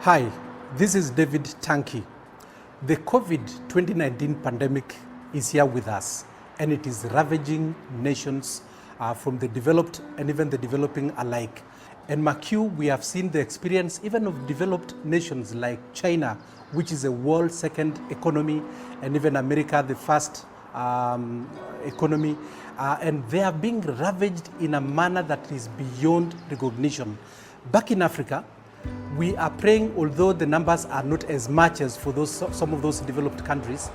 Hi, this is David Tanki. The COVID-2019 pandemic is here with us, and it is ravaging nations from the developed and even the developing alike. And McHugh, we have seen the experience even of developed nations like China, which is a world second economy, and even America, the first economy, and they are being ravaged in a manner that is beyond recognition. Back in Africa, we are praying, although the numbers are not as much as for some of those developed countries,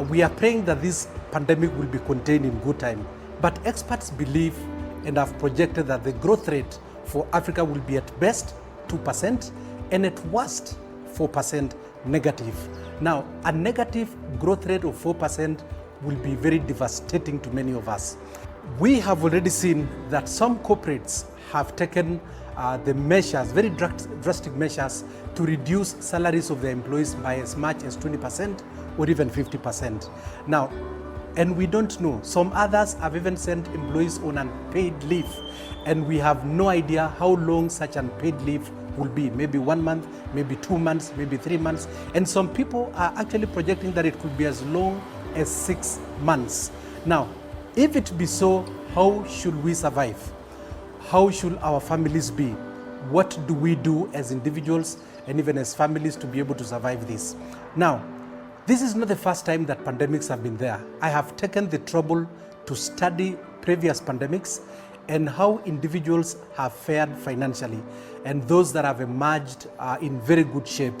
we are praying that this pandemic will be contained in good time. But experts believe and have projected that the growth rate for Africa will be at best 2% and at worst 4% negative. Now, a negative growth rate of 4% will be very devastating to many of us. We have already seen that some corporates have taken the measures, very drastic measures, to reduce salaries of their employees by as much as 20% or even 50%. Now, and we don't know, some others have even sent employees on unpaid leave, and we have no idea how long such unpaid leave will be. Maybe 1 month, maybe 2 months, maybe 3 months, and some people are actually projecting that it could be as long as 6 months. Now, if it be so, how should we survive? How should our families be? What do we do as individuals and even as families to be able to survive this? Now, this is not the first time that pandemics have been there. I have taken the trouble to study previous pandemics and how individuals have fared financially, and those that have emerged are in very good shape.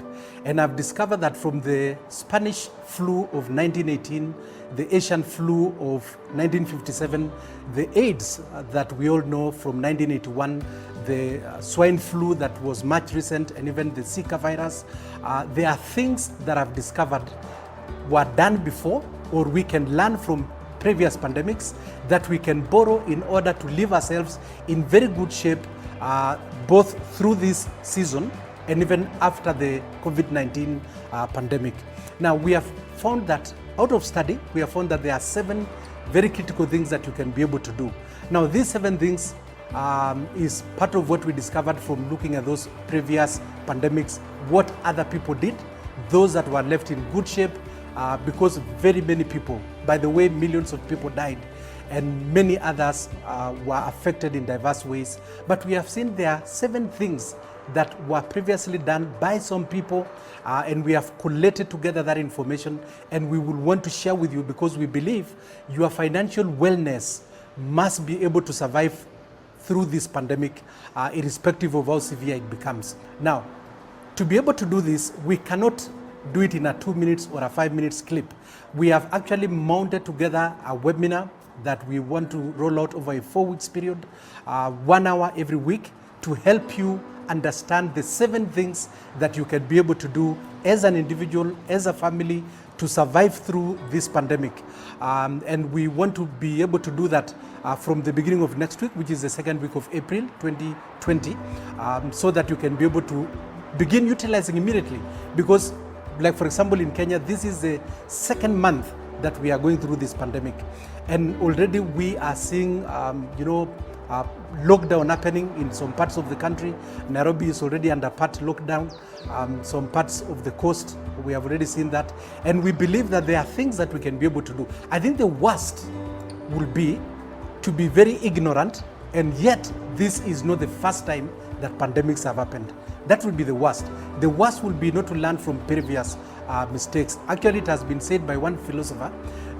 And I've discovered that from the Spanish flu of 1918, the Asian flu of 1957, the AIDS that we all know from 1981, the swine flu that was much recent, and even the Zika virus, there are things that I've discovered were done before, or we can learn from previous pandemics that we can borrow in order to leave ourselves in very good shape, both through this season and even after the COVID-19 pandemic. Now, we have found that out of study, we have found that there are 7 very critical things that you can be able to do. Now, these 7 things is part of what we discovered from looking at those previous pandemics, what other people did, those that were left in good shape, because very many people, by the way, millions of people died, and many others were affected in diverse ways. But we have seen there are 7 things that were previously done by some people, and we have collated together that information, and we will want to share with you because we believe your financial wellness must be able to survive through this pandemic, irrespective of how severe it becomes. Now, to be able to do this, we cannot do it in a 2 minutes or a 5 minutes clip. We have actually mounted together a webinar that we want to roll out over a 4 weeks period, 1 hour every week, to help you understand the 7 things that you can be able to do as an individual, as a family, to survive through this pandemic. And we want to be able to do that from the beginning of next week, which is the 2nd week of April 2020, so that you can be able to begin utilizing immediately. Because, like for example, in Kenya, this is the 2nd month that we are going through this pandemic, and already we are seeing, lockdown happening in some parts of the country. Nairobi is already under part lockdown. Some parts of the coast, we have already seen that, and we believe that there are things that we can be able to do. I think the worst will be to be very ignorant, and yet this is not the first time that pandemics have happened. That will be the worst. The worst will be not to learn from previous mistakes. Actually, it has been said by one philosopher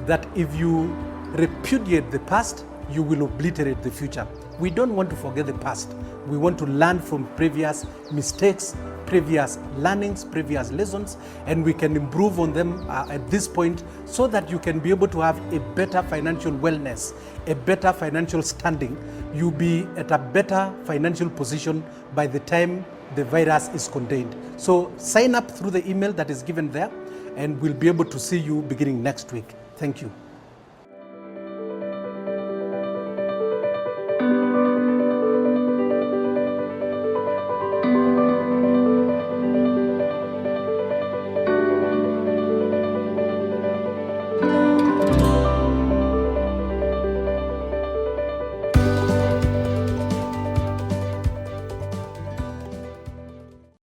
that if you repudiate the past, you will obliterate the future. We don't want to forget the past. We want to learn from previous mistakes, previous learnings, previous lessons, and we can improve on them at this point, so that you can be able to have a better financial wellness, a better financial standing. You'll be at a better financial position by the time the virus is contained. So sign up through the email that is given there, and we'll be able to see you beginning next week. Thank you.